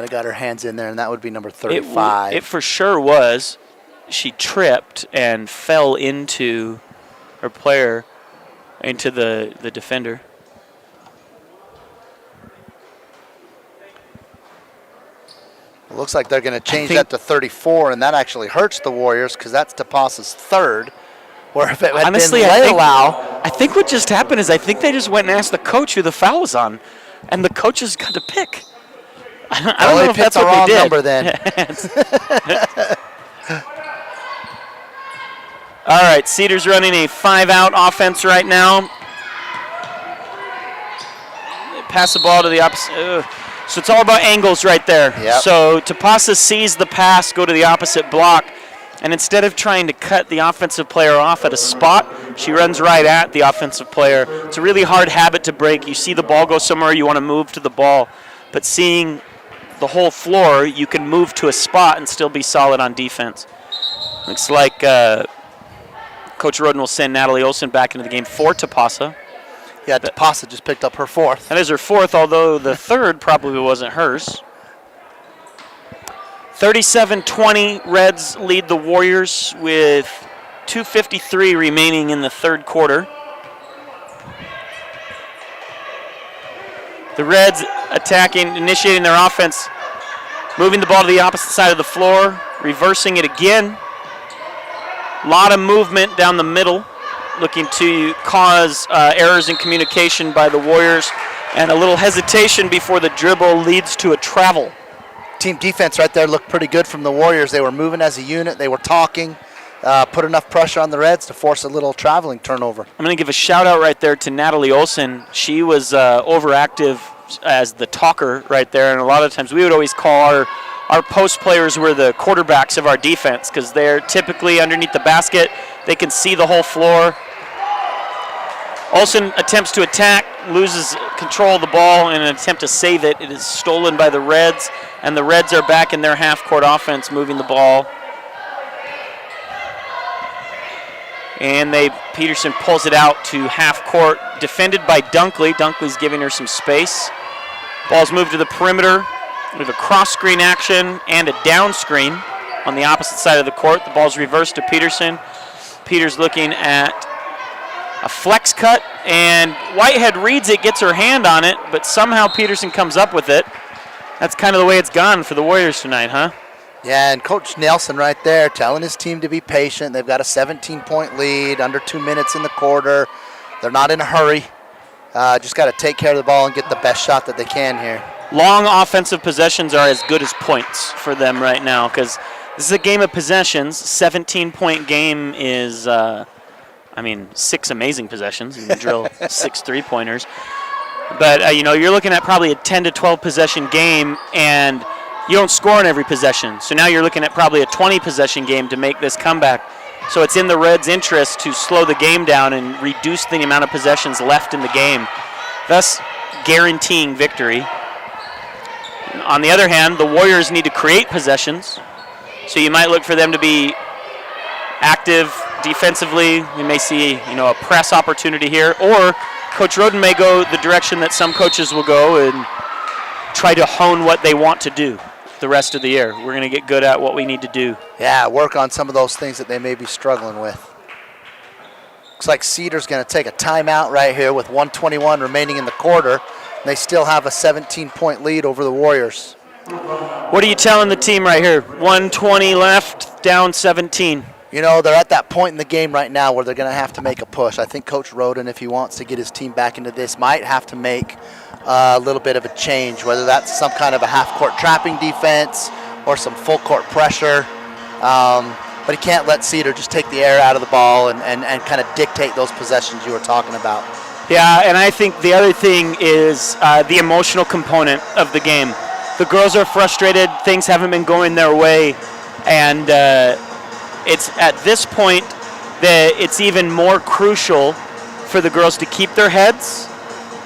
have got her hands in there, and that would be number 35. It for sure was. She tripped and fell into her player, into the defender. It looks like they're going to change that to 34, and that actually hurts the Warriors because that's Tapasa's third. Where if it had honestly, been Leilão, I think what just happened is I think they just went and asked the coach who the foul was on, and the coaches got to pick. I don't know if that's the what wrong they did. number then. All right, Cedars running a 5-out offense right now. They pass the ball to the opposite. So it's all about angles right there. Yep. So Tapasa sees the pass go to the opposite block, and instead of trying to cut the offensive player off at a spot, she runs right at the offensive player. It's a really hard habit to break. You see the ball go somewhere, you want to move to the ball. But seeing the whole floor, you can move to a spot and still be solid on defense. Looks like Coach Roden will send Natalie Olsen back into the game for Tapasa. Yeah, Tapasa just picked up her fourth. That is her fourth, although the third probably wasn't hers. 37-20, Reds lead the Warriors with 2:53 remaining in the third quarter. The Reds attacking, initiating their offense, moving the ball to the opposite side of the floor, reversing it again. A lot of movement down the middle, looking to cause errors in communication by the Warriors, and a little hesitation before the dribble leads to a travel. Team defense right there looked pretty good from the Warriors. They were moving as a unit. They were talking, put enough pressure on the Reds to force a little traveling turnover. I'm going to give a shout out right there to Natalie Olsen. She was overactive as the talker right there, and a lot of times we would always call our post players were the quarterbacks of our defense because they're typically underneath the basket. They can see the whole floor. Olsen attempts to attack, loses control of the ball in an attempt to save it. It is stolen by the Reds, and the Reds are back in their half-court offense, moving the ball. And Peterson pulls it out to half-court, defended by Dunkley. Dunkley's giving her some space. Ball's moved to the perimeter. We have a cross-screen action and a down screen on the opposite side of the court. The ball's reversed to Peterson. Peters looking at a flex cut, and Whitehead reads it, gets her hand on it, but somehow Peterson comes up with it. That's kind of the way it's gone for the Warriors tonight, huh? Yeah, and Coach Nelson right there telling his team to be patient. They've got a 17-point lead, under 2 minutes in the quarter. They're not in a hurry. Just got to take care of the ball and get the best shot that they can here. Long offensive possessions are as good as points for them right now because this is a game of possessions. 17-point game is 6 amazing possessions. You can drill 6 3-pointers. But, you're looking at probably a 10 to 12 possession game, and you don't score on every possession. So now you're looking at probably a 20 possession game to make this comeback. So it's in the Reds' interest to slow the game down and reduce the amount of possessions left in the game, thus guaranteeing victory. On the other hand, the Warriors need to create possessions. So you might look for them to be active defensively. We may see, a press opportunity here, or Coach Roden may go the direction that some coaches will go and try to hone what they want to do the rest of the year. We're going to get good at what we need to do. Yeah, work on some of those things that they may be struggling with. Looks like Cedars going to take a timeout right here with 1:21 remaining in the quarter. They still have a 17-point lead over the Warriors. What are you telling the team right here? 1:20 left, down 17. They're at that point in the game right now where they're going to have to make a push. I think Coach Roden, if he wants to get his team back into this, might have to make a little bit of a change, whether that's some kind of a half-court trapping defense or some full-court pressure. But he can't let Cedar just take the air out of the ball and kind of dictate those possessions you were talking about. Yeah, and I think the other thing is the emotional component of the game. The girls are frustrated. Things haven't been going their way. And it's at this point that it's even more crucial for the girls to keep their heads,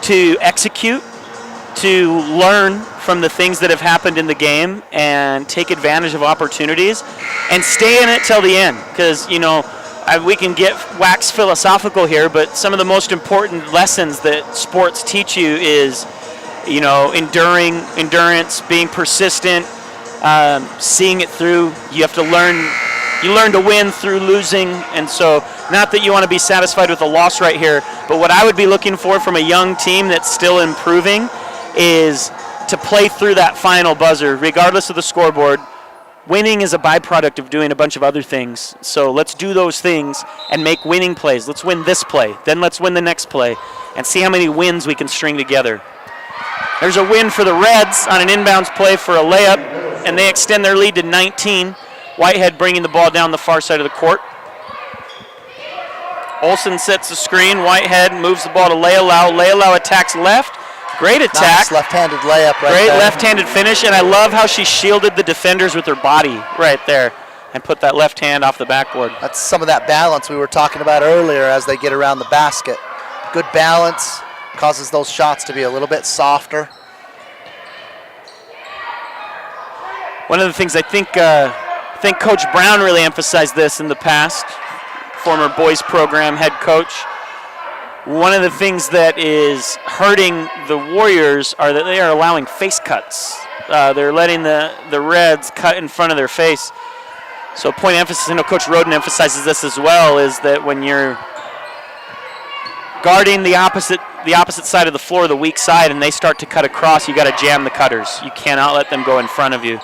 to execute, to learn from the things that have happened in the game and take advantage of opportunities and stay in it till the end. Because, we can wax philosophical here, but some of the most important lessons that sports teach you is endurance, being persistent, seeing it through. You have to learn. You learn to win through losing, and so not that you want to be satisfied with a loss right here, but what I would be looking for from a young team that's still improving is to play through that final buzzer, regardless of the scoreboard. Winning is a byproduct of doing a bunch of other things, so let's do those things and make winning plays. Let's win this play, then let's win the next play, and see how many wins we can string together. There's a win for the Reds on an inbounds play for a layup, and they extend their lead to 19. Whitehead bringing the ball down the far side of the court. Olsen sets the screen. Whitehead moves the ball to Lealau. Lealau attacks left. Great attack. Nice left-handed layup right Great there. left-handed finish, and I love how she shielded the defenders with her body right there and put that left hand off the backboard. That's some of that balance we were talking about earlier as they get around the basket. Good balance causes those shots to be a little bit softer. One of the things I think Coach Brown really emphasized this in the past, former boys program head coach. One of the things that is hurting the Warriors are that they are allowing face cuts. They're letting the Reds cut in front of their face. So point of emphasis, I know Coach Roden emphasizes this as well, is that when you're guarding the opposite side of the floor, the weak side, and they start to cut across, you got to jam the cutters. You cannot let them go in front of you.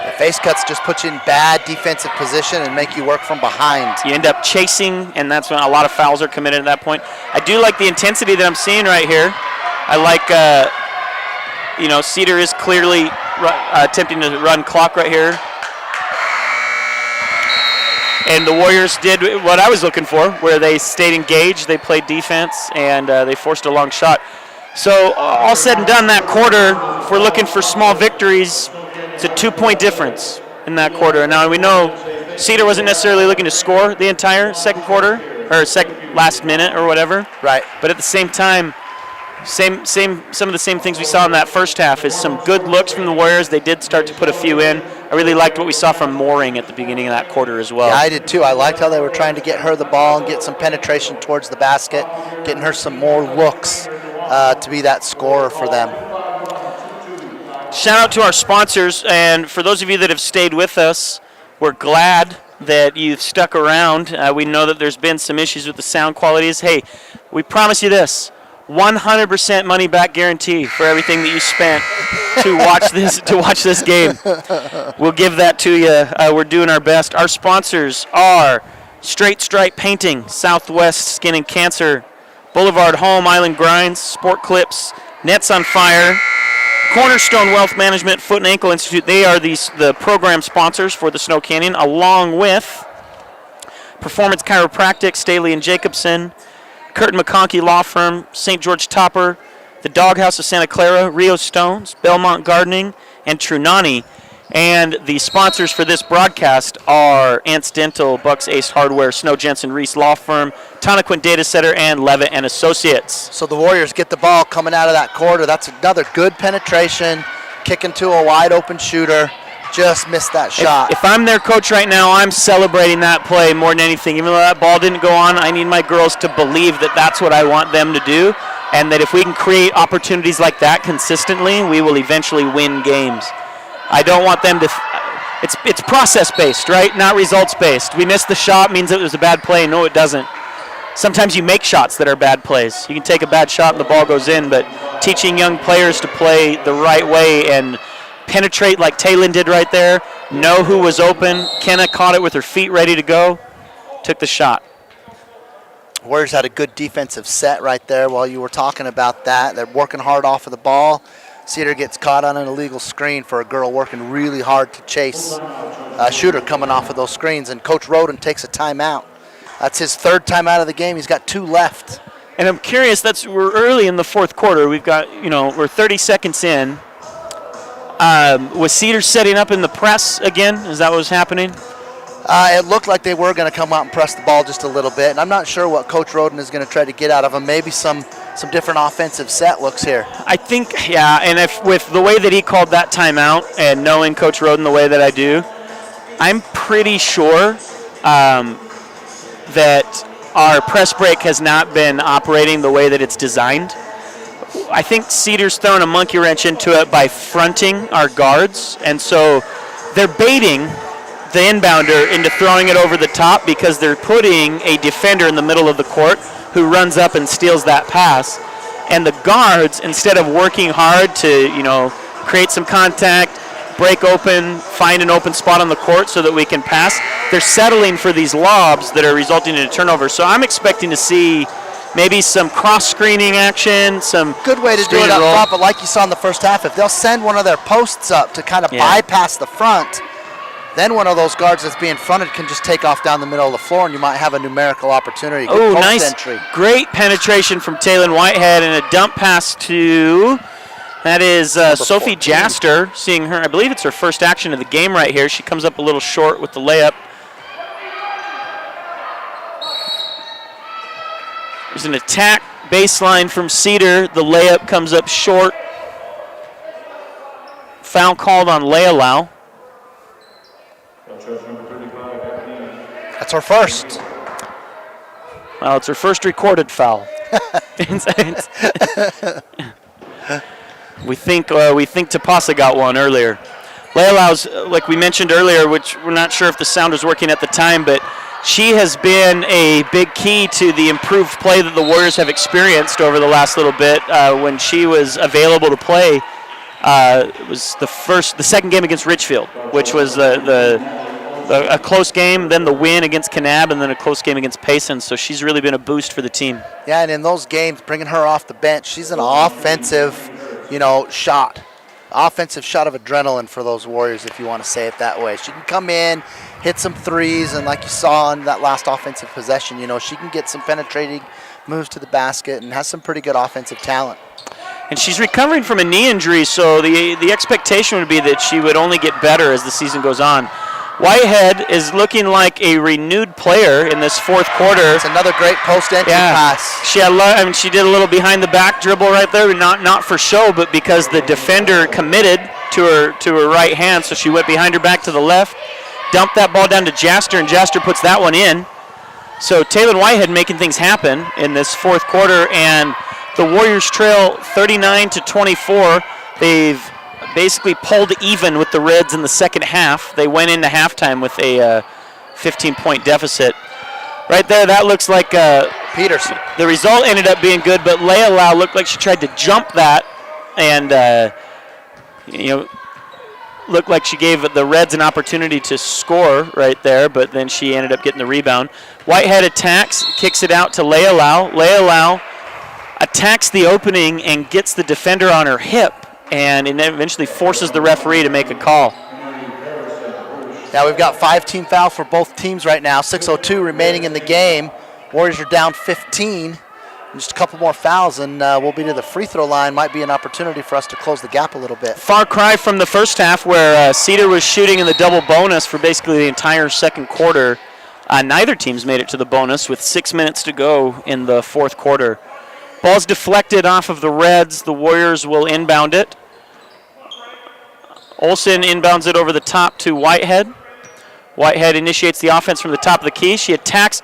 The face cuts just put you in bad defensive position and make you work from behind. You end up chasing, and that's when a lot of fouls are committed at that point. I do like the intensity that I'm seeing right here. I like, Cedar is clearly attempting to run clock right here. And the Warriors did what I was looking for, where they stayed engaged, they played defense, and they forced a long shot. So all said and done, that quarter, if we're looking for small victories, it's a 2-point difference in that quarter. Now we know Cedar wasn't necessarily looking to score the entire second quarter or last minute or whatever. Right. But at the same time, some of the same things we saw in that first half is some good looks from the Warriors. They did start to put a few in. I really liked what we saw from Mooring at the beginning of that quarter as well. Yeah, I did too. I liked how they were trying to get her the ball and get some penetration towards the basket, getting her some more looks to be that scorer for them. Shout out to our sponsors, and for those of you that have stayed with us, we're glad that you've stuck around. We know that there's been some issues with the sound qualities. Hey, we promise you this: 100% money back guarantee for everything that you spent to watch this game. We'll give that to you. We're doing our best. Our sponsors are Straight Stripe Painting, Southwest Skin and Cancer, Boulevard Home, Island Grinds, Sport Clips, Nets on Fire, Cornerstone Wealth Management, Foot and Ankle Institute. They are the program sponsors for the Snow Canyon, along with Performance Chiropractic, Staley and Jacobson, Curtin McConkey Law Firm, St. George Topper, the Doghouse of Santa Clara, Rio Stones, Belmont Gardening, and Trunani. And the sponsors for this broadcast are Ants Dental, Bucks Ace Hardware, Snow Jensen Reese Law Firm, Tonaquin Data Center, and Levitt and Associates. So the Warriors get the ball coming out of that quarter. That's another good penetration, kicking to a wide open shooter. Just missed that shot. If I'm their coach right now, I'm celebrating that play more than anything. Even though that ball didn't go on, I need my girls to believe that that's what I want them to do, and that if we can create opportunities like that consistently, we will eventually win games. I don't want them to. It's process-based, right? Not results-based. We missed the shot means it was a bad play. No, it doesn't. Sometimes you make shots that are bad plays. You can take a bad shot and the ball goes in, but teaching young players to play the right way and penetrate like Taylin did right there, know who was open. Kenna caught it with her feet ready to go, took the shot. Warriors had a good defensive set right there while you were talking about that. They're working hard off of the ball. Cedar gets caught on an illegal screen for a girl working really hard to chase a shooter coming off of those screens, and Coach Roden takes a timeout. That's his third timeout of the game. He's got 2 left. And I'm curious, we're early in the fourth quarter. We've got, we're 30 seconds in. Was Cedar setting up in the press again? Is that what was happening? It looked like they were going to come out and press the ball just a little bit, and I'm not sure what Coach Roden is going to try to get out of them. Maybe some different offensive set looks here. I think, yeah, and if with the way that he called that timeout and knowing Coach Roden the way that I do, I'm pretty sure that our press break has not been operating the way that it's designed. I think Cedar's throwing a monkey wrench into it by fronting our guards, and so they're baiting the inbounder into throwing it over the top because they're putting a defender in the middle of the court who runs up and steals that pass. And the guards, instead of working hard to, create some contact, break open, find an open spot on the court so that we can pass, they're settling for these lobs that are resulting in a turnover. So I'm expecting to see maybe some cross-screening action, some good way to do it up front, but like you saw in the first half, if they'll send one of their posts up to kind of bypass the front, then one of those guards that's being fronted can just take off down the middle of the floor, and you might have a numerical opportunity. Oh, nice. Entry. Great penetration from Taylor Whitehead and a dump pass to, that is Sophie 14. Jaster, seeing her, I believe it's her first action of the game right here. She comes up a little short with the layup. There's an attack baseline from Cedar. The layup comes up short. Foul called on Lealau. That's her first. Well, it's her first recorded foul. We think Tapasa got one earlier. Leilau's, like we mentioned earlier, which we're not sure if the sound was working at the time, but she has been a big key to the improved play that the Warriors have experienced over the last little bit. When she was available to play, it was the second game against Richfield, which was a close game, then the win against Kanab, and then a close game against Payson. So she's really been a boost for the team. Yeah, and in those games, bringing her off the bench, she's an offensive, shot. Offensive shot of adrenaline for those Warriors, if you want to say it that way. She can come in, hit some threes, and like you saw in that last offensive possession, she can get some penetrating moves to the basket and has some pretty good offensive talent. And she's recovering from a knee injury, so the expectation would be that she would only get better as the season goes on. Whitehead is looking like a renewed player in this fourth quarter. It's another great post-entry pass. She did a little behind-the-back dribble right there, not for show, but because the defender committed to her right hand, so she went behind her back to the left, dumped that ball down to Jaster, and Jaster puts that one in. So Taylor Whitehead making things happen in this fourth quarter, and the Warriors trail 39-24. They've basically pulled even with the Reds in the second half. They went into halftime with a 15-point deficit. Right there, that looks like Peterson. The result ended up being good, but Lealau looked like she tried to jump that and, looked like she gave the Reds an opportunity to score right there, but then she ended up getting the rebound. Whitehead attacks, kicks it out to Lealau. Lealau attacks the opening and gets the defender on her hip, and then eventually forces the referee to make a call. Now we've got 5 team fouls for both teams right now. 6:02 remaining in the game. Warriors are down 15. Just a couple more fouls, and we'll be to the free throw line. Might be an opportunity for us to close the gap a little bit. Far cry from the first half where Cedar was shooting in the double bonus for basically the entire second quarter. Neither team's made it to the bonus with 6 minutes to go in the fourth quarter. Ball's deflected off of the Reds. The Warriors will inbound it. Olsen inbounds it over the top to Whitehead. Whitehead initiates the offense from the top of the key. She attacks.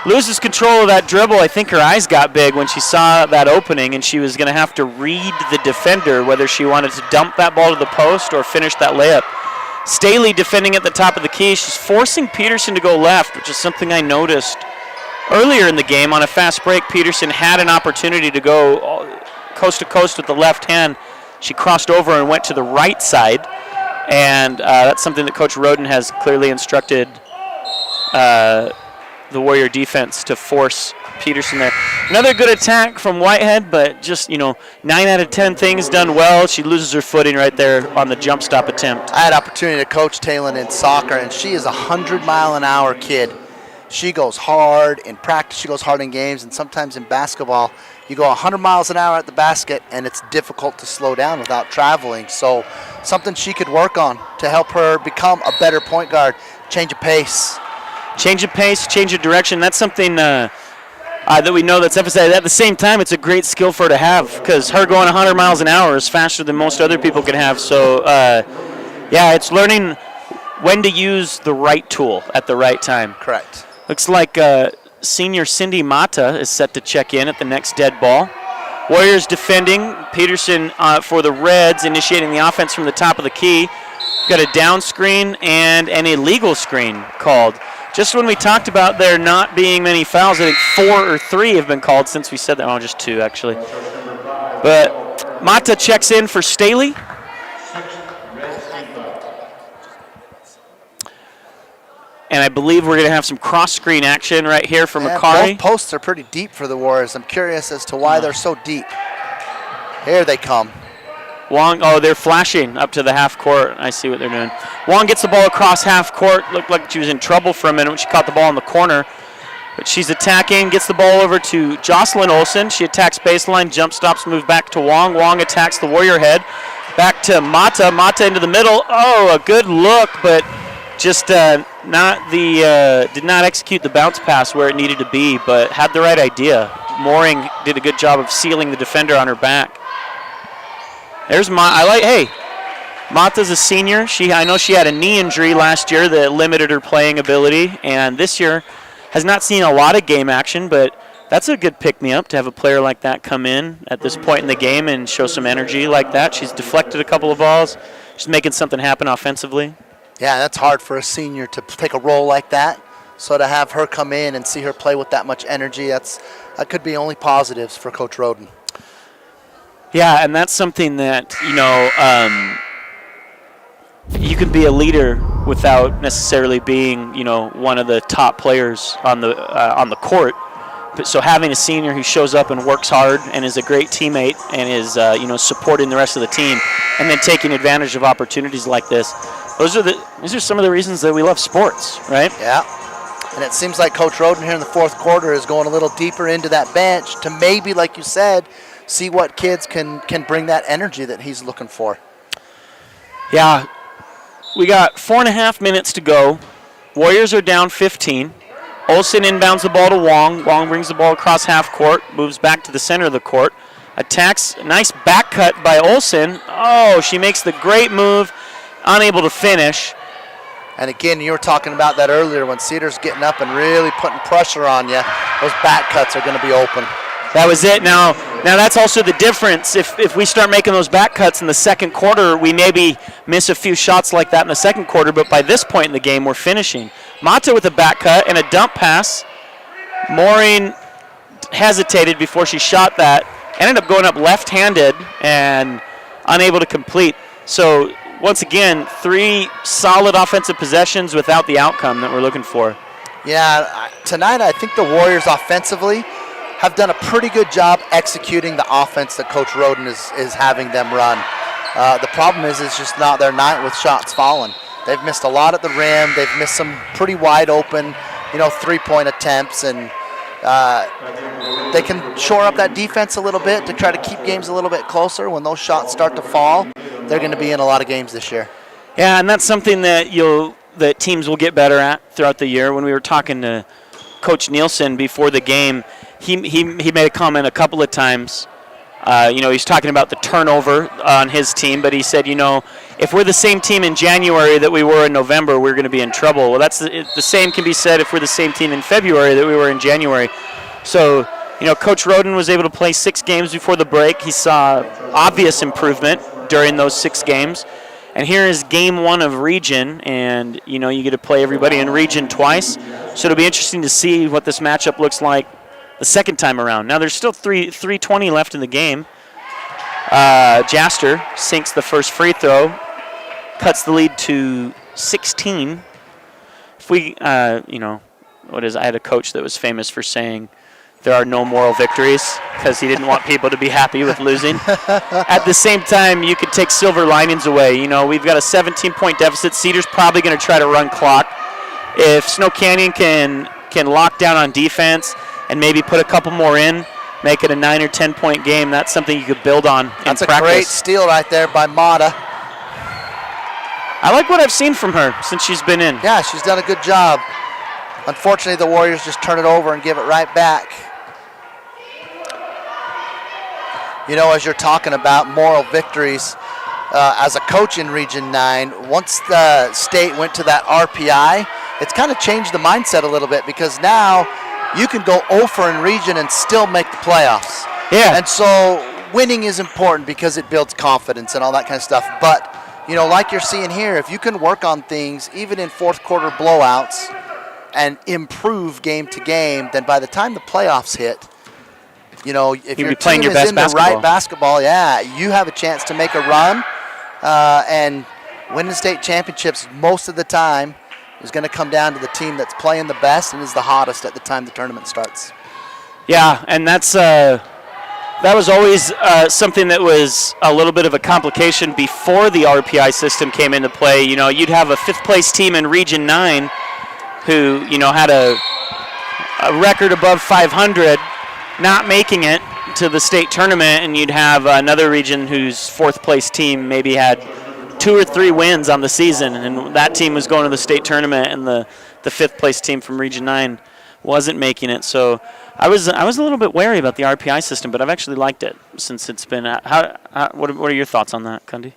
Loses control of that dribble. I think her eyes got big when she saw that opening, and she was going to have to read the defender whether she wanted to dump that ball to the post or finish that layup. Staley defending at the top of the key. She's forcing Peterson to go left, which is something I noticed earlier in the game. On a fast break, Peterson had an opportunity to go coast to coast with the left hand. She crossed over and went to the right side, and that's something that Coach Roden has clearly instructed the Warrior defense to force Peterson there. Another good attack from Whitehead, but just, 9 out of 10 things done well. She loses her footing right there on the jump stop attempt. I had opportunity to coach Taylor in soccer, and she is a 100-mile-an-hour kid. She goes hard in practice, she goes hard in games, and sometimes in basketball, you go 100 miles an hour at the basket, and it's difficult to slow down without traveling. So something she could work on to help her become a better point guard, change of pace. Change of pace, change of direction. That's something that we know that's emphasized. At the same time, it's a great skill for her to have, because her going 100 miles an hour is faster than most other people can have. So, it's learning when to use the right tool at the right time. Correct. Looks like senior Cindy Mata is set to check in at the next dead ball. Warriors defending. Peterson for the Reds, initiating the offense from the top of the key. Got a down screen and an illegal screen called. Just when we talked about there not being many fouls, I think 4 or 3 have been called since we said that. Oh, just 2 actually. But Mata checks in for Staley. And I believe we're going to have some cross-screen action right here for Macari. Both posts are pretty deep for the Warriors. I'm curious as to why they're so deep. Here they come. Wong, oh, they're flashing up to the half court. I see what they're doing. Wong gets the ball across half court. Looked like she was in trouble for a minute when she caught the ball in the corner. But she's attacking, gets the ball over to Jocelyn Olsen. She attacks baseline, jump stops, move back to Wong. Wong attacks the Warrior head. Back to Mata. Mata into the middle. Oh, a good look, but just did not execute the bounce pass where it needed to be, but had the right idea. Mooring did a good job of sealing the defender on her back. There's Mata's a senior. I know she had a knee injury last year that limited her playing ability, and this year has not seen a lot of game action, but that's a good pick-me-up to have a player like that come in at this point in the game and show some energy like that. She's deflected a couple of balls. She's making something happen offensively. Yeah, that's hard for a senior to take a role like that. So to have her come in and see her play with that much energy, that could be only positives for Coach Roden. Yeah, and that's something that, you can be a leader without necessarily being, one of the top players on the court. But so having a senior who shows up and works hard and is a great teammate and is, supporting the rest of the team, and then taking advantage of opportunities like this, these are some of the reasons that we love sports, right? Yeah. And it seems like Coach Roden here in the fourth quarter is going a little deeper into that bench to maybe, like you said, see what kids can bring that energy that he's looking for. Yeah. We got 4.5 minutes to go. Warriors are down 15. Olsen inbounds the ball to Wong. Wong brings the ball across half court, moves back to the center of the court, attacks. Nice back cut by Olsen. Oh, she makes the great move, unable to finish. And again, you were talking about that earlier when Cedar's getting up and really putting pressure on you. Those back cuts are going to be open. That was it. Now that's also the difference. If we start making those back cuts in the second quarter, we maybe miss a few shots like that in the second quarter, but by this point in the game, we're finishing. Mata with a back cut and a dump pass. Maureen hesitated before she shot that. Ended up going up left-handed and unable to complete. So once again, 3 solid offensive possessions without the outcome that we're looking for. Yeah, tonight I think the Warriors offensively have done a pretty good job executing the offense that Coach Roden is having them run. The problem is just not their night with shots falling. They've missed a lot at the rim. They've missed some pretty wide open, 3-point attempts, and they can shore up that defense a little bit to try to keep games a little bit closer. When those shots start to fall, they're going to be in a lot of games this year. Yeah, and that's something that that teams will get better at throughout the year. When we were talking to Coach Nielsen before the game, he made a comment a couple of times. He's talking about the turnover on his team, but he said, if we're the same team in January that we were in November, we're going to be in trouble. Well, that's the same can be said if we're the same team in February that we were in January. So, Coach Roden was able to play 6 games before the break. He saw obvious improvement during those 6 games. And here is game 1 of region, and, you get to play everybody in region twice. So it'll be interesting to see what this matchup looks like the second time around. Now there's still 3:20 left in the game. Jaster sinks the first free throw, cuts the lead to 16. If we, I had a coach that was famous for saying there are no moral victories because he didn't want people to be happy with losing. At the same time, you could take silver linings away. We've got a 17-point deficit. Cedar's probably going to try to run clock. If Snow Canyon can lock down on defense and maybe put a couple more in, make it a 9 or 10-point game, that's something you could build on in practice. That's a great steal right there by Mata. I like what I've seen from her since she's been in. Yeah, she's done a good job. Unfortunately, the Warriors just turn it over and give it right back. As you're talking about moral victories, as a coach in Region 9, once the state went to that RPI, it's kind of changed the mindset a little bit because now you can go 0 for in region and still make the playoffs. Yeah. And so winning is important because it builds confidence and all that kind of stuff. But, like you're seeing here, if you can work on things, even in fourth quarter blowouts, and improve game to game, then by the time the playoffs hit, if your team is in the right basketball, you have a chance to make a run. And winning state championships most of the time is going to come down to the team that's playing the best and is the hottest at the time the tournament starts. Yeah, and that was always something that was a little bit of a complication before the RPI system came into play. You'd have a fifth-place team in Region 9 who, had a record above 500, not making it to the state tournament, and you'd have another region whose fourth-place team maybe had 2 or 3 wins on the season, and that team was going to the state tournament, and the fifth-place team from Region 9 wasn't making it. So I was a little bit wary about the RPI system, but I've actually liked it since it's been. What are your thoughts on that, Kundi?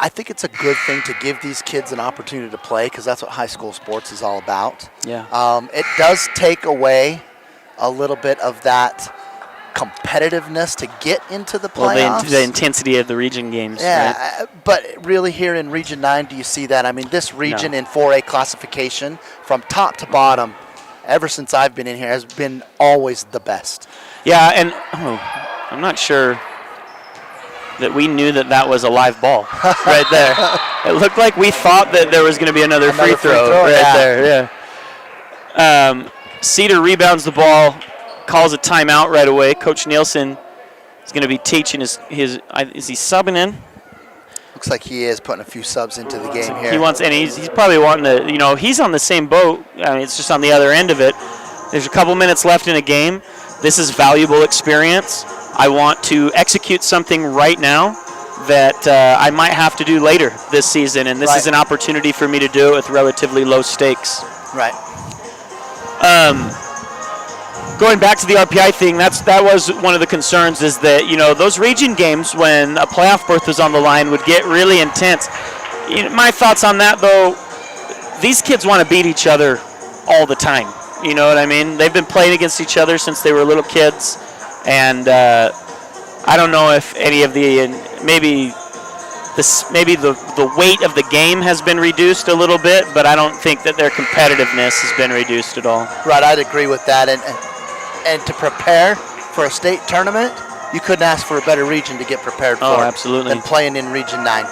I think it's a good thing to give these kids an opportunity to play because that's what high school sports is all about. Yeah. It does take away a little bit of that competitiveness to get into the playoffs. Well, the intensity of the region games. Yeah, right? But really here in Region 9, do you see that? I mean, this region in 4A classification, from top to bottom, ever since I've been in here, has been always the best. Yeah, and I'm not sure that we knew that was a live ball right there. It looked like we thought that there was going to be another free throw right there. Yeah. Cedar rebounds the ball, calls a timeout right away. Coach Nielsen is going to be teaching his. Is he subbing in? Looks like he is putting a few subs into the game here. He wants, and he's probably wanting to. He's on the same boat. I mean, it's just on the other end of it. There's a couple minutes left in a game. This is valuable experience. I want to execute something right now that I might have to do later this season, and this is an opportunity for me to do it with relatively low stakes. Right. Going back to the RPI thing, that was one of the concerns, is that those region games when a playoff berth was on the line would get really intense. My thoughts on that, though, these kids want to beat each other all the time. You know what I mean? They've been playing against each other since they were little kids, and I don't know if any of maybe the weight of the game has been reduced a little bit, but I don't think that their competitiveness has been reduced at all. Right, I'd agree with that. And to prepare for a state tournament, you couldn't ask for a better region to get prepared for. Oh, absolutely. Than playing in Region 9.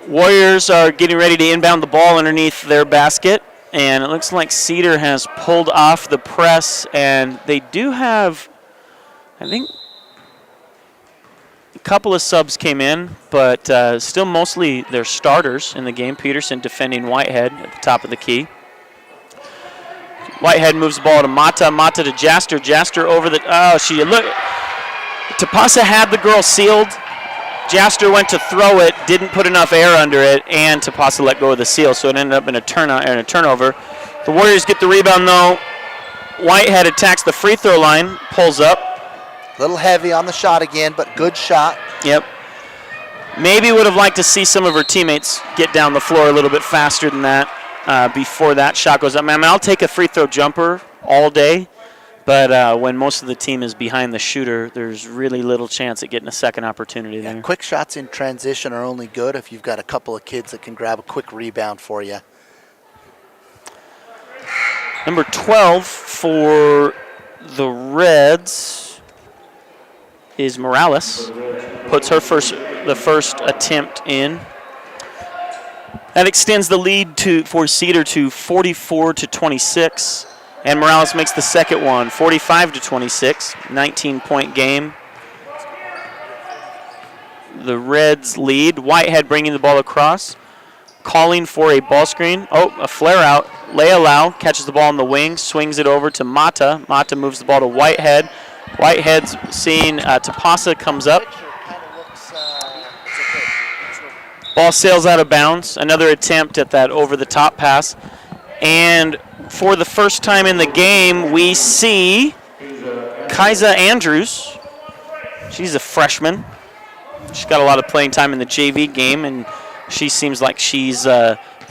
Warriors are getting ready to inbound the ball underneath their basket, and it looks like Cedar has pulled off the press, and they do have, I think, a couple of subs came in, but still mostly their starters in the game. Peterson defending Whitehead at the top of the key. Whitehead moves the ball to Mata. Mata to Jaster. Jaster over the, Tapasa had the girl sealed. Jaster went to throw it, didn't put enough air under it, and Tapasa let go of the seal, so it ended up in a turnover. The Warriors get the rebound, though. Whitehead attacks the free throw line, pulls up. A little heavy on the shot again, but good shot. Yep. Maybe would have liked to see some of her teammates get down the floor a little bit faster than that before that shot goes up. I mean, I'll take a free throw jumper all day, but when most of the team is behind the shooter, there's really little chance at getting a second opportunity there. Quick shots in transition are only good if you've got a couple of kids that can grab a quick rebound for you. Number 12 for the Reds is Morales. Puts the first attempt in. That extends the lead for Cedar to 44-26. And Morales makes the second one, 45-26, 19-point game. The Reds lead. Whitehead bringing the ball across, calling for a ball screen. Oh, a flare out. Leia Lau catches the ball on the wing, swings it over to Mata. Mata moves the ball to Whitehead. Whitehead's seeing Tapasa comes up. Ball sails out of bounds. Another attempt at that over-the-top pass. And for the first time in the game, we see Kaisa Andrews. She's a freshman. She's got a lot of playing time in the JV game, and she seems like she's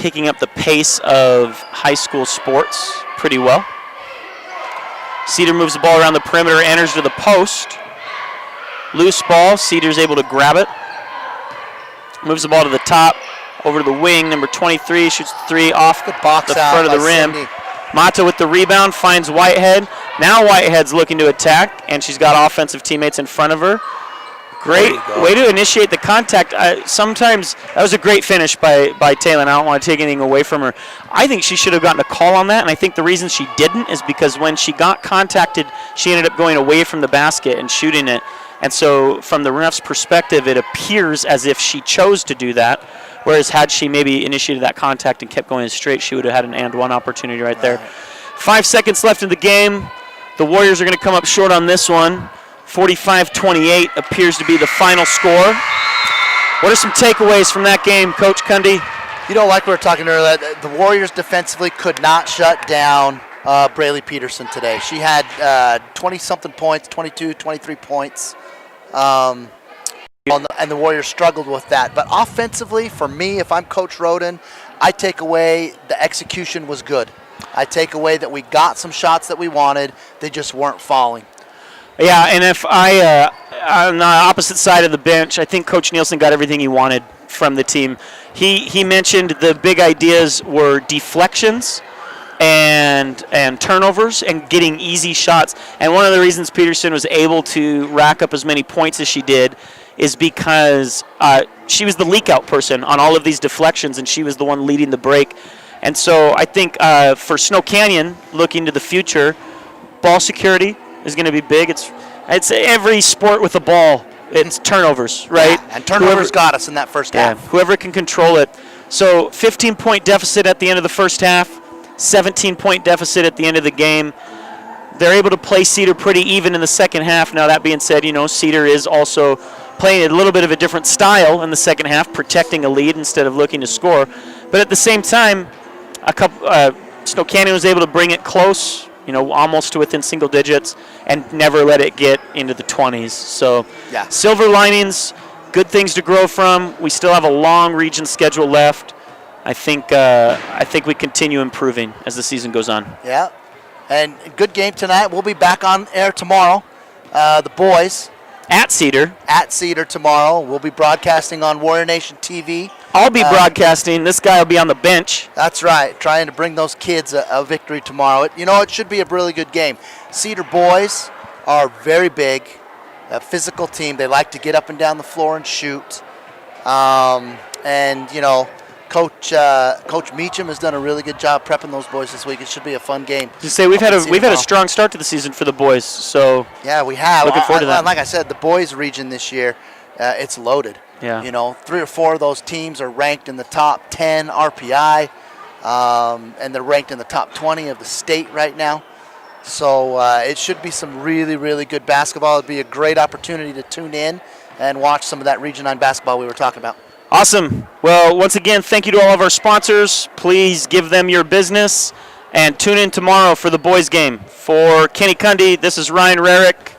picking up the pace of high school sports pretty well. Cedar moves the ball around the perimeter, enters to the post. Loose ball, Cedar's able to grab it. Moves the ball to the top, over to the wing. Number 23 shoots three off the box out front of the rim. Cindy. Mata with the rebound, finds Whitehead. Now Whitehead's looking to attack, and she's got offensive teammates in front of her. Great way to initiate the contact. Sometimes that was a great finish by Taylor. I don't want to take anything away from her. I think she should have gotten a call on that, and I think the reason she didn't is because when she got contacted, she ended up going away from the basket and shooting it. And so from the ref's perspective, it appears as if she chose to do that, whereas had she maybe initiated that contact and kept going straight, she would have had an and one opportunity right there. 5 seconds left in the game. The Warriors are going to come up short on this one. 45-28 appears to be the final score. What are some takeaways from that game, Coach Cundy? You know, like we were talking earlier, the Warriors defensively could not shut down Braylee Peterson today. She had 20-something points, 22, 23 points, and the Warriors struggled with that. But offensively, for me, if I'm Coach Roden, I take away the execution was good. I take away that we got some shots that we wanted. They just weren't falling. Yeah, and if on the opposite side of the bench, I think Coach Nielsen got everything he wanted from the team. He mentioned the big ideas were deflections and turnovers and getting easy shots. And one of the reasons Peterson was able to rack up as many points as she did is because she was the leak-out person on all of these deflections, and she was the one leading the break. And so I think for Snow Canyon, looking to the future, ball security is going to be big. It's every sport with a ball. It's turnovers, right? Yeah, and turnovers got us in that first half. Whoever can control it. So 15-point deficit at the end of the first half, 17-point deficit at the end of the game. They're able to play Cedar pretty even in the second half. Now, that being said, Cedar is also playing a little bit of a different style in the second half, protecting a lead instead of looking to score. But at the same time, Snow Canyon was able to bring it close, almost to within single digits, and never let it get into the 20s. So, yeah. Silver linings, good things to grow from. We still have a long region schedule left. I think we continue improving as the season goes on. Yeah, and good game tonight. We'll be back on air tomorrow. The boys at Cedar tomorrow. We'll be broadcasting on Warrior Nation TV. I'll be broadcasting. This guy will be on the bench. That's right, trying to bring those kids a victory tomorrow. It should be a really good game. Cedar boys are very big, a physical team. They like to get up and down the floor and shoot. Coach Meacham has done a really good job prepping those boys this week. It should be a fun game. We've had a strong start to the season for the boys. So yeah, we have. Looking forward to that. Like I said, the boys region this year, it's loaded. Yeah. 3 or 4 of those teams are ranked in the top 10 RPI, and they're ranked in the top 20 of the state right now. So it should be some really, really good basketball. It'd be a great opportunity to tune in and watch some of that Region 9 basketball we were talking about. Awesome. Well, once again, thank you to all of our sponsors. Please give them your business, and tune in tomorrow for the boys game. For Kenny Cundy, this is Ryan Rarick.